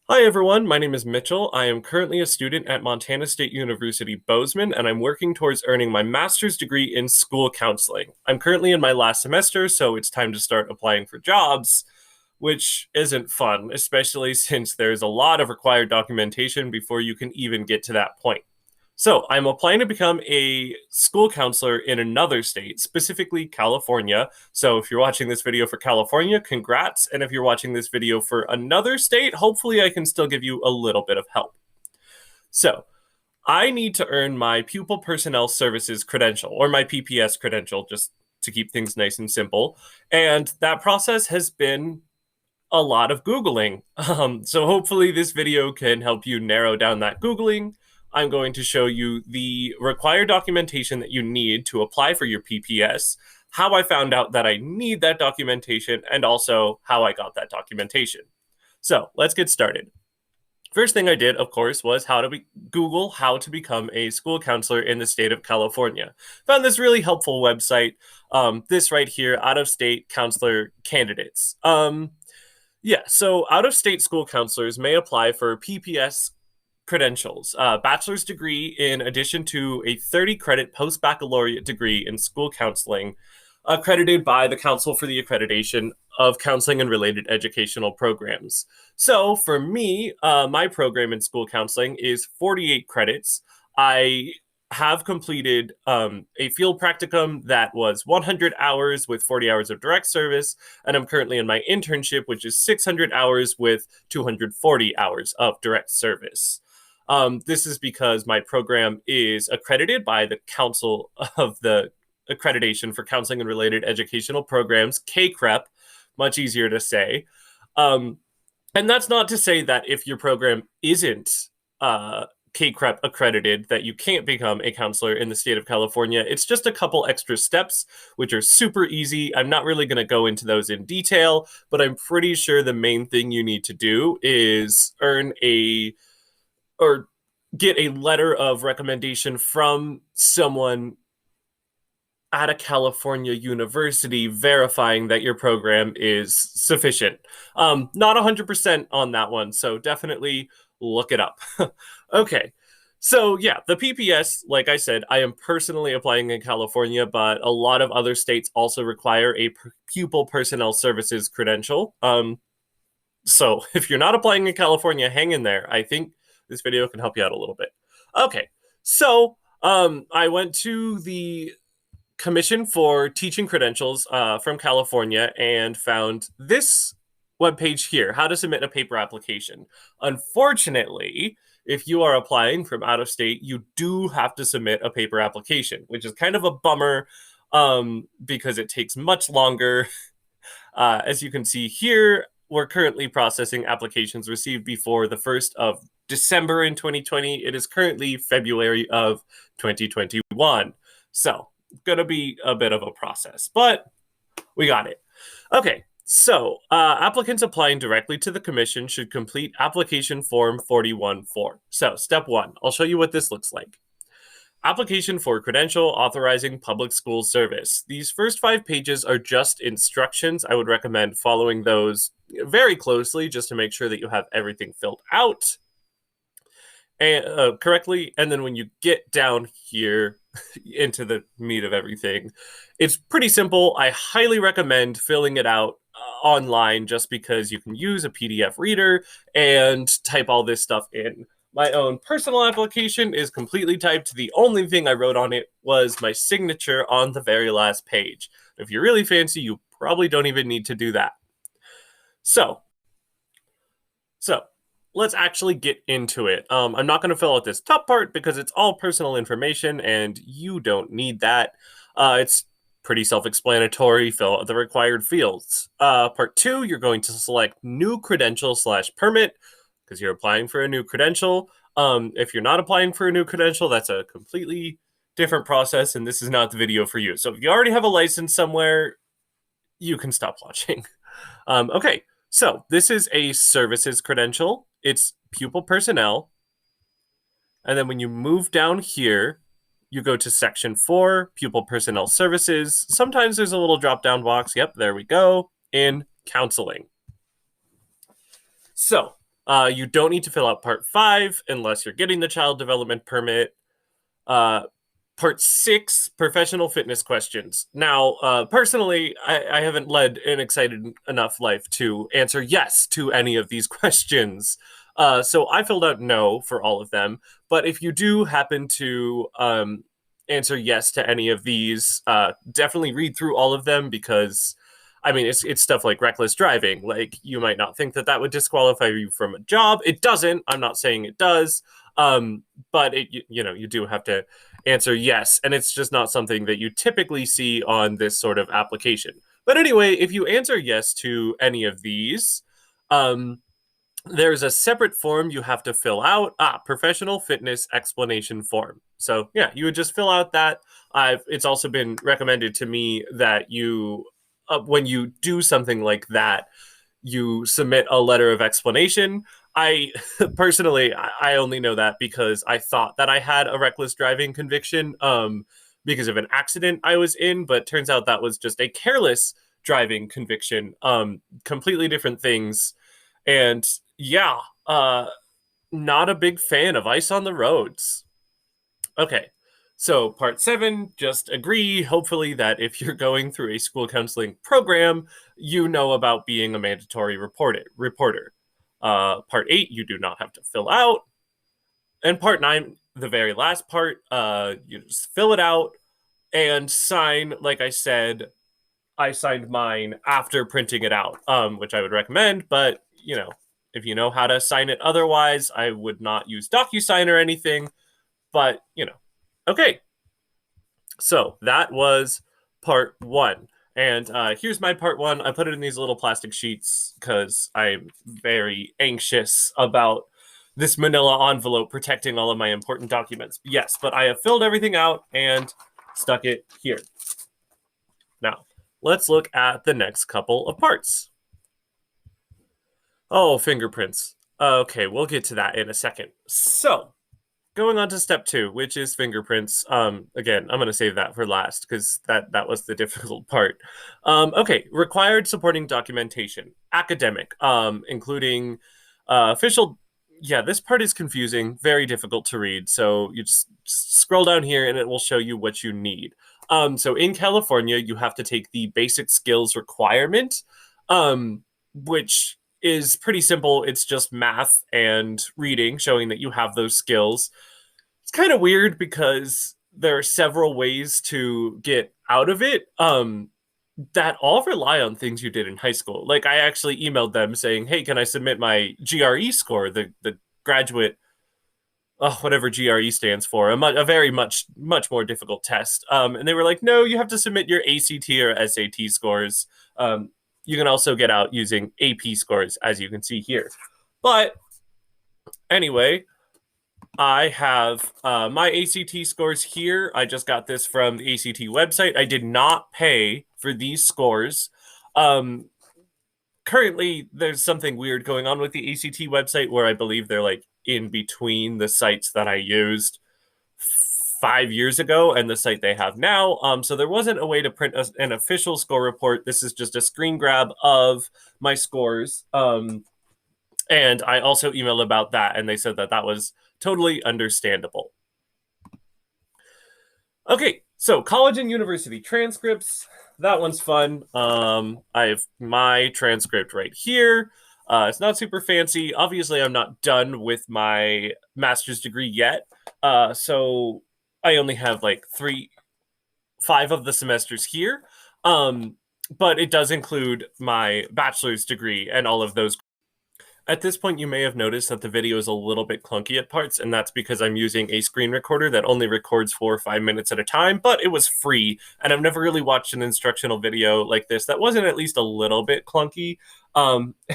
Hi everyone, my name is Mitchell. I am currently a student at Montana State University Bozeman, and I'm working towards earning my master's degree in school counseling. I'm currently in my last semester, so it's time to start applying for jobs, which isn't fun, especially since there's a lot of required documentation before you can even get to that point. So, I'm applying to become a school counselor in another state, specifically California. So, if you're watching this video for California, congrats. And if you're watching this video for another state, hopefully I can still give you a little bit of help. So, I need to earn my Pupil Personnel Services credential, or my PPS credential, just to keep things nice and simple. And that process has been a lot of Googling. So hopefully this video can help you narrow down that Googling. I'm going to show you the required documentation that you need to apply for your PPS, how I found out that I need that documentation, and also how I got that documentation. So let's get started. First thing I did, of course, was Google how to become a school counselor in the state of California. Found this really helpful website. This right here, out of state counselor candidates. So out of state school counselors may apply for PPS credentials, bachelor's degree in addition to a 30 credit post baccalaureate degree in school counseling, accredited by the Council for the Accreditation of Counseling and Related Educational Programs. So for me, my program in school counseling is 48 credits. I have completed a field practicum that was 100 hours with 40 hours of direct service, and I'm currently in my internship, which is 600 hours with 240 hours of direct service. This is because my program is accredited by the Council of the Accreditation for Counseling and Related Educational Programs, CACREP, much easier to say. And that's not to say that if your program isn't CACREP accredited, that you can't become a counselor in the state of California. It's just a couple extra steps, which are super easy. I'm not really going to go into those in detail, but I'm pretty sure the main thing you need to do is get a letter of recommendation from someone at a California university verifying that your program is sufficient. Not 100% on that one, so definitely look it up. Okay, so yeah, the PPS, like I said, I am personally applying in California, but a lot of other states also require a Pupil Personnel Services credential. So if you're not applying in California, hang in there. I think this video can help you out a little bit. Okay, so I went to the Commission for Teaching Credentials from California and found this webpage here, how to submit a paper application. Unfortunately, if you are applying from out of state, you do have to submit a paper application, which is kind of a bummer because it takes much longer. As you can see here, we're currently processing applications received before the 1st of December in 2020. It is currently February of 2021. So, going to be a bit of a process, but we got it. Okay, so applicants applying directly to the commission should complete application form 41-4. So, step one, I'll show you what this looks like. Application for Credential Authorizing Public School Service. These first 5 pages are just instructions. I would recommend following those very closely just to make sure that you have everything filled out and correctly. And then when you get down here into the meat of everything, it's pretty simple. I highly recommend filling it out online just because you can use a PDF reader and type all this stuff in. My own personal application is completely typed. The only thing I wrote on it was my signature on the very last page. If you're really fancy, you probably don't even need to do that. So let's actually get into it. I'm not going to fill out this top part because it's all personal information and you don't need that. It's pretty self-explanatory. Fill out the required fields. Part 2, you're going to select new credential / permit because you're applying for a new credential. If you're not applying for a new credential, that's a completely different process, and this is not the video for you. So if you already have a license somewhere, you can stop watching. Okay, so this is a services credential. It's Pupil Personnel. And then when you move down here, you go to section 4, Pupil Personnel Services. Sometimes there's a little drop-down box. Yep, there we go. In counseling. So You don't need to fill out Part 5 unless you're getting the child development permit. Uh, Part 6, professional fitness questions. Now, personally, I haven't led an excited enough life to answer yes to any of these questions. So I filled out no for all of them. But if you do happen to answer yes to any of these, definitely read through all of them because, I mean, it's stuff like reckless driving. Like, you might not think that that would disqualify you from a job. It doesn't. I'm not saying it does. But you do have to answer yes, and it's just not something that you typically see on this sort of application. But anyway, if you answer yes to any of these, um, there's a separate form you have to fill out. Professional fitness explanation form. So yeah, you would just fill out that. It's also been recommended to me that when you do something like that, you submit a letter of explanation. I personally, I only know that because I thought that I had a reckless driving conviction because of an accident I was in, but turns out that was just a careless driving conviction. Completely different things. And yeah, not a big fan of ice on the roads. Okay. So, part 7, just agree, hopefully, that if you're going through a school counseling program, you know about being a mandatory reporter. Part 8, you do not have to fill out. And part 9, the very last part, you just fill it out and sign. Like I said, I signed mine after printing it out, which I would recommend, but, if you know how to sign it otherwise, I would not use DocuSign or anything, but, Okay, so that was part 1. And here's my part 1. I put it in these little plastic sheets because I'm very anxious about this manila envelope protecting all of my important documents. Yes, but I have filled everything out and stuck it here. Now, let's look at the next couple of parts. Oh, fingerprints. Okay, we'll get to that in a second. So, going on to step 2, which is fingerprints. Again, I'm going to save that for last because that was the difficult part. Okay, required supporting documentation, academic, including official. Yeah, this part is confusing, very difficult to read. So you just scroll down here and it will show you what you need. So in California, you have to take the basic skills requirement, which is pretty simple. It's just math and reading, showing that you have those skills. It's kind of weird because there are several ways to get out of it that all rely on things you did in high school. Like, I actually emailed them saying, hey, can I submit my GRE score, the graduate, whatever GRE stands for, a very much more difficult test. And they were like, no, you have to submit your ACT or SAT scores. You can also get out using AP scores, as you can see here. But anyway, I have my ACT scores here. I just got this from the ACT website. I did not pay for these scores. Currently, there's something weird going on with the ACT website where I believe they're like in between the sites that I used 5 years ago and the site they have now. So there wasn't a way to print an official score report. This is just a screen grab of my scores. And I also emailed about that, and they said that that was totally understandable. Okay, so college and university transcripts. That one's fun. I have my transcript right here. It's not super fancy. Obviously, I'm not done with my master's degree yet. So I only have like 5 of the semesters here. But it does include my bachelor's degree and all of those. At this point, you may have noticed that the video is a little bit clunky at parts, and that's because I'm using a screen recorder that only records 4 or 5 minutes at a time, but it was free, and I've never really watched an instructional video like this that wasn't at least a little bit clunky.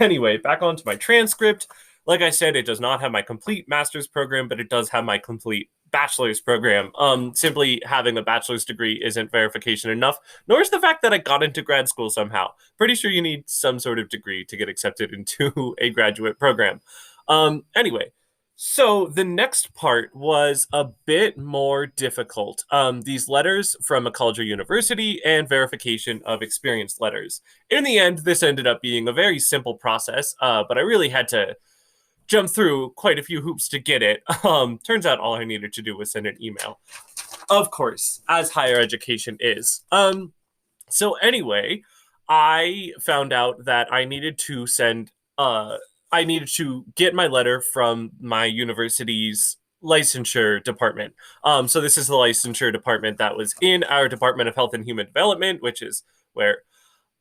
Anyway, back onto my transcript. Like I said, it does not have my complete master's program, but it does have my complete bachelor's program. Simply having a bachelor's degree isn't verification enough, nor is the fact that I got into grad school somehow. Pretty sure you need some sort of degree to get accepted into a graduate program. Anyway, so the next part was a bit more difficult. These letters from a college or university and verification of experience letters. In the end, this ended up being a very simple process, but I really had to jumped through quite a few hoops to get it. Turns out all I needed to do was send an email. Of course, as higher education is. So anyway, I found out that I needed to get my letter from my university's licensure department. So this is the licensure department that was in our Department of Health and Human Development, which is where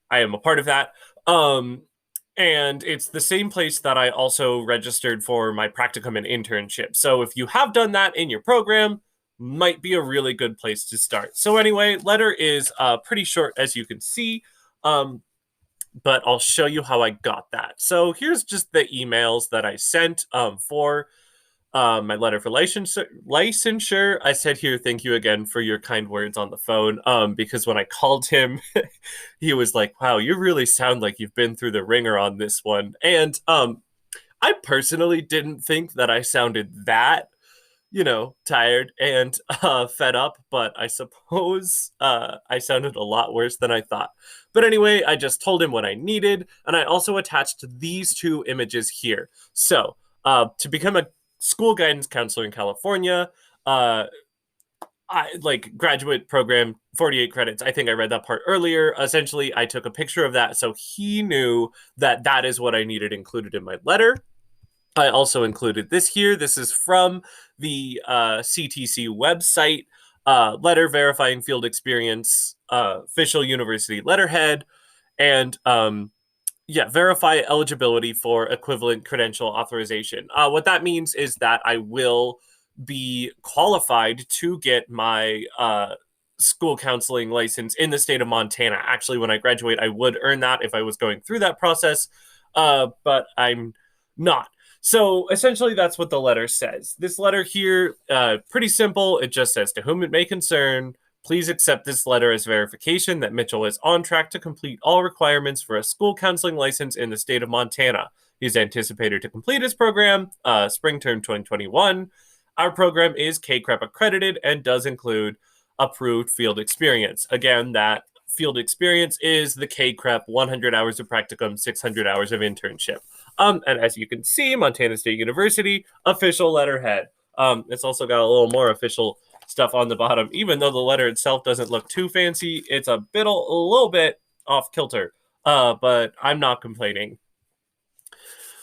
I am a part of that. And it's the same place that I also registered for my practicum and internship. So if you have done that in your program, might be a really good place to start. So anyway, letter is pretty short, as you can see, but I'll show you how I got that. So here's just the emails that I sent for my letter for licensure. I said here, thank you again for your kind words on the phone. Because when I called him, he was like, "Wow, you really sound like you've been through the ringer on this one." And I personally didn't think that I sounded that, tired and fed up, but I suppose I sounded a lot worse than I thought. But anyway, I just told him what I needed, and I also attached these two images here. So, to become a school guidance counselor in California, graduate program, 48 credits. I think I read that part earlier. Essentially, I took a picture of that so he knew that that is what I needed included in my letter. I also included this here. This is from the CTC website, letter verifying field experience, official university letterhead, and verify eligibility for equivalent credential authorization. What that means is that I will be qualified to get my school counseling license in the state of Montana. Actually, when I graduate, I would earn that if I was going through that process, but I'm not. So essentially, that's what the letter says. This letter here, pretty simple. It just says, "To whom it may concern, please accept this letter as verification that Mitchell is on track to complete all requirements for a school counseling license in the state of Montana. He's anticipated to complete his program spring term 2021. Our program is KCREP accredited and does include approved field experience." Again, that field experience is the KCREP 100 hours of practicum, 600 hours of internship. And as you can see, Montana State University, official letterhead. It's also got a little more official stuff on the bottom. Even though the letter itself doesn't look too fancy, it's a little bit off kilter. But I'm not complaining.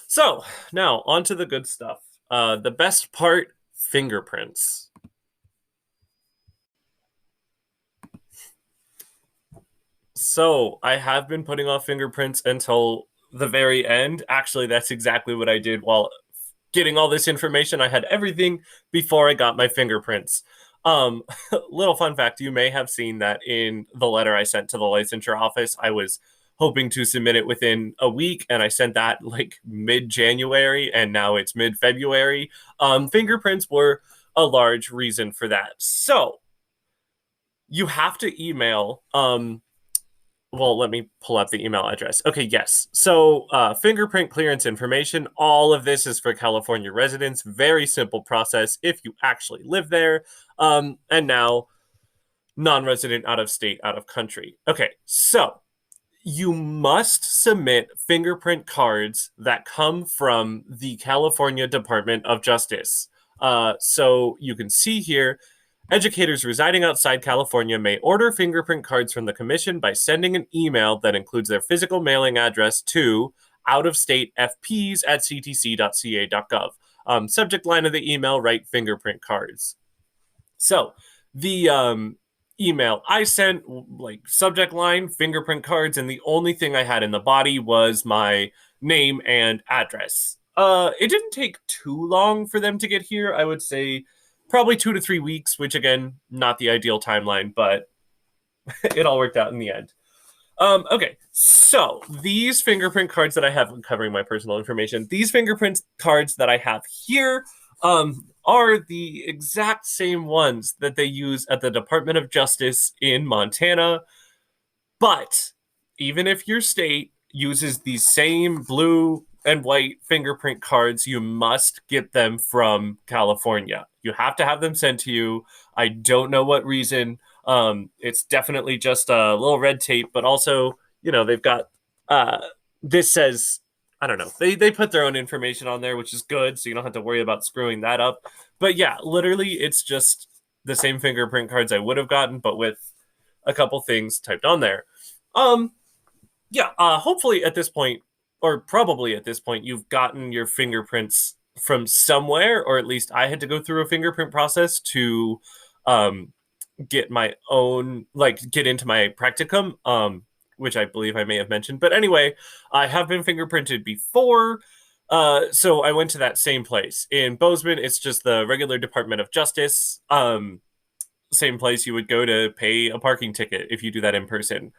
So now on to the good stuff. The best part, fingerprints. So I have been putting off fingerprints until the very end. Actually, that's exactly what I did while getting all this information. I had everything before I got my fingerprints. Little fun fact, you may have seen that in the letter I sent to the licensure office. I was hoping to submit it within a week, and I sent that like mid-January, and now it's mid-February. Fingerprints were a large reason for that. So you have to email well, let me pull up the email address. Okay, yes. So, fingerprint clearance information. All of this is for California residents. Very simple process if you actually live there. And now, non-resident, out of state, out of country. Okay, so you must submit fingerprint cards that come from the California Department of Justice. So you can see here, educators residing outside California may order fingerprint cards from the commission by sending an email that includes their physical mailing address to outofstatefps@ctc.ca.gov. Subject line of the email, write fingerprint cards. So the email I sent, like subject line, fingerprint cards, and the only thing I had in the body was my name and address. It didn't take too long for them to get here. I would say probably 2 to 3 weeks, which again, not the ideal timeline, but it all worked out in the end. Okay, so these fingerprint cards that I have, covering my personal information, these fingerprint cards that I have here are the exact same ones that they use at the Department of Justice in Montana. But even if your state uses these same blue and white fingerprint cards, you must get them from California. You have to have them sent to you. I don't know what reason. It's definitely just a little red tape, but also, they've got this says I don't know. They put their own information on there, which is good, so you don't have to worry about screwing that up. But yeah, literally, it's just the same fingerprint cards I would have gotten, but with a couple things typed on there. Um, yeah. Hopefully at this point, or probably at this point, you've gotten your fingerprints from somewhere, or at least I had to go through a fingerprint process to um get my own, like, get into my practicum, which I believe I may have mentioned. But anyway, I have been fingerprinted before. So I went to that same place in Bozeman. It's just the regular Department of Justice. Same place you would go to pay a parking ticket if you do that in person.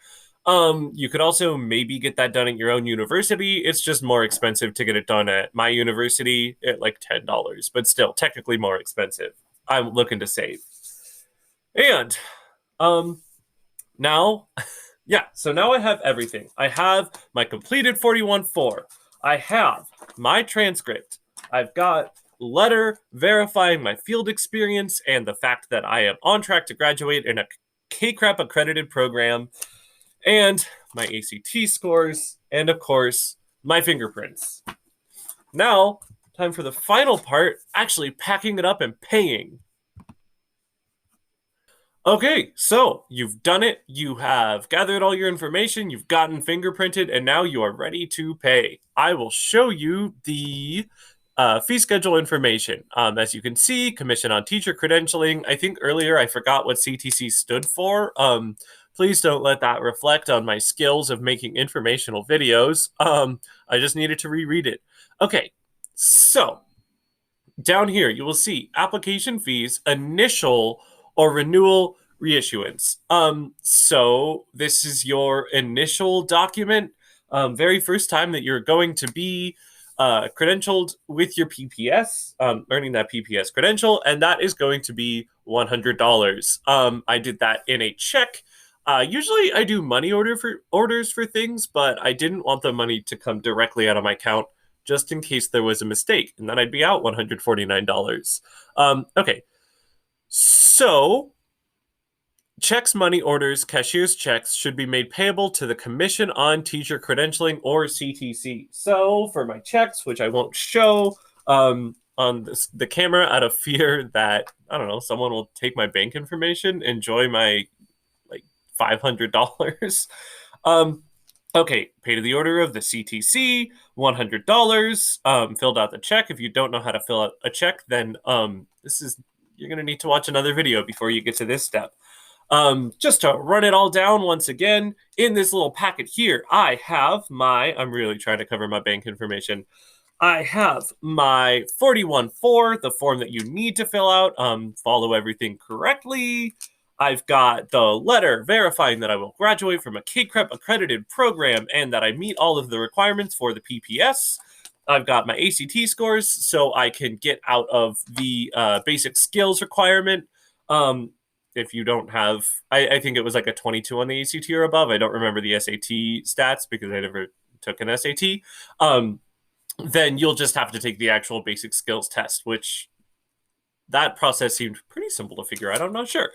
You could also maybe get that done at your own university. It's just more expensive to get it done at my university at like $10, but still technically more expensive. I'm looking to save. And um now, yeah, so now I have everything. I have my completed 41-4. I have my transcript. I've got letter verifying my field experience and the fact that I am on track to graduate in a KCRAP accredited program, and my ACT scores, and of course, my fingerprints. Now, time for the final part, actually packing it up and paying. Okay, so you've done it. You have gathered all your information. You've gotten fingerprinted, and now you are ready to pay. I will show you the fee schedule information. As you can see, Commission on Teacher Credentialing. I think earlier I forgot what CTC stood for. Please don't let that reflect on my skills of making informational videos. I just needed to reread it. Okay, so down here you will see application fees, initial or renewal reissuance. So this is your initial document, very first time that you're going to be credentialed with your PPS, earning that PPS credential, and that is going to be $100. I did that in a check. Usually I do money orders for things, but I didn't want the money to come directly out of my account just in case there was a mistake, and then I'd be out $149. Okay, so checks, money orders, cashier's checks should be made payable to the Commission on Teacher Credentialing, or CTC. So for my checks, which I won't show on the camera out of fear that, I don't know, someone will take my bank information, enjoy my like $500. Okay, pay to the order of the CTC, $100. Filled out the check. If you don't know how to fill out a check, then you're going to need to watch another video before you get to this step. Just to run it all down once again, in this little packet here, I have I'm really trying to cover my bank information. I have my 41-4, the form that you need to fill out, follow everything correctly. I've got the letter verifying that I will graduate from a KCREP accredited program and that I meet all of the requirements for the PPS. I've got my ACT scores, so I can get out of the basic skills requirement. If you don't have, I think it was like a 22 on the ACT or above. I don't remember the SAT stats because I never took an SAT. Then you'll just have to take the actual basic skills test, which that process seemed pretty simple to figure out. I'm not sure.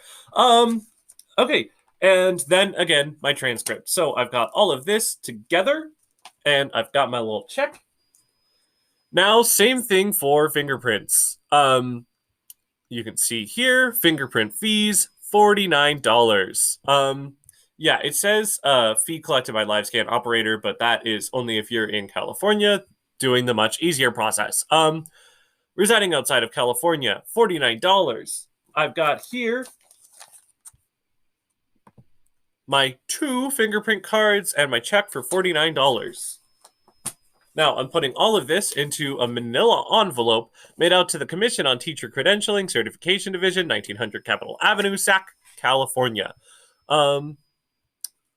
Okay, and then again, my transcript. So I've got all of this together, and I've got my little check. Now, same thing for fingerprints. You can see here, fingerprint fees, $49. Yeah, it says fee collected by LiveScan operator, but that is only if you're in California, doing the much easier process. Residing outside of California, $49. I've got here my 2 fingerprint cards and my check for $49. Now, I'm putting all of this into a manila envelope made out to the Commission on Teacher Credentialing, Certification Division, 1900 Capitol Avenue, Sac, California.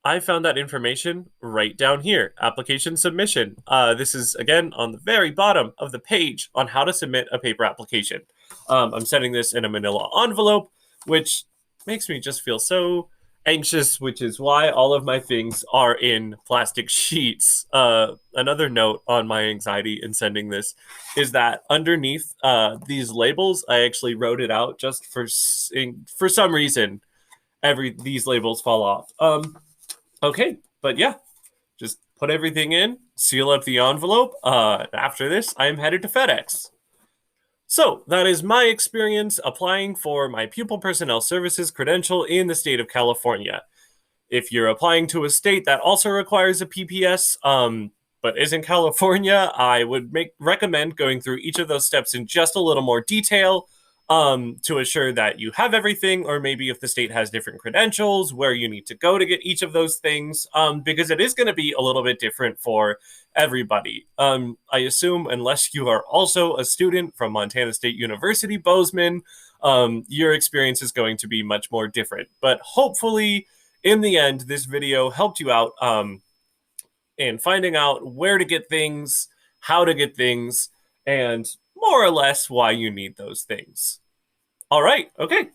I found that information right down here, application submission. This is, again, on the very bottom of the page on how to submit a paper application. I'm sending this in a manila envelope, which makes me just feel so anxious, which is why all of my things are in plastic sheets. Another note on my anxiety in sending this is that underneath these labels, I actually wrote it out just for some reason. These labels fall off. Okay, but yeah, just put everything in, seal up the envelope. After this, I'm headed to FedEx. So that is my experience applying for my Pupil Personnel Services credential in the state of California. If you're applying to a state that also requires a PPS, but isn't California, I would recommend going through each of those steps in just a little more detail to assure that you have everything, or maybe if the state has different credentials, where you need to go to get each of those things, because it is going to be a little bit different for everybody. I assume, unless you are also a student from Montana State University, Bozeman, your experience is going to be much more different. But hopefully, in the end, this video helped you out in finding out where to get things, how to get things, and more or less why you need those things. All right, okay.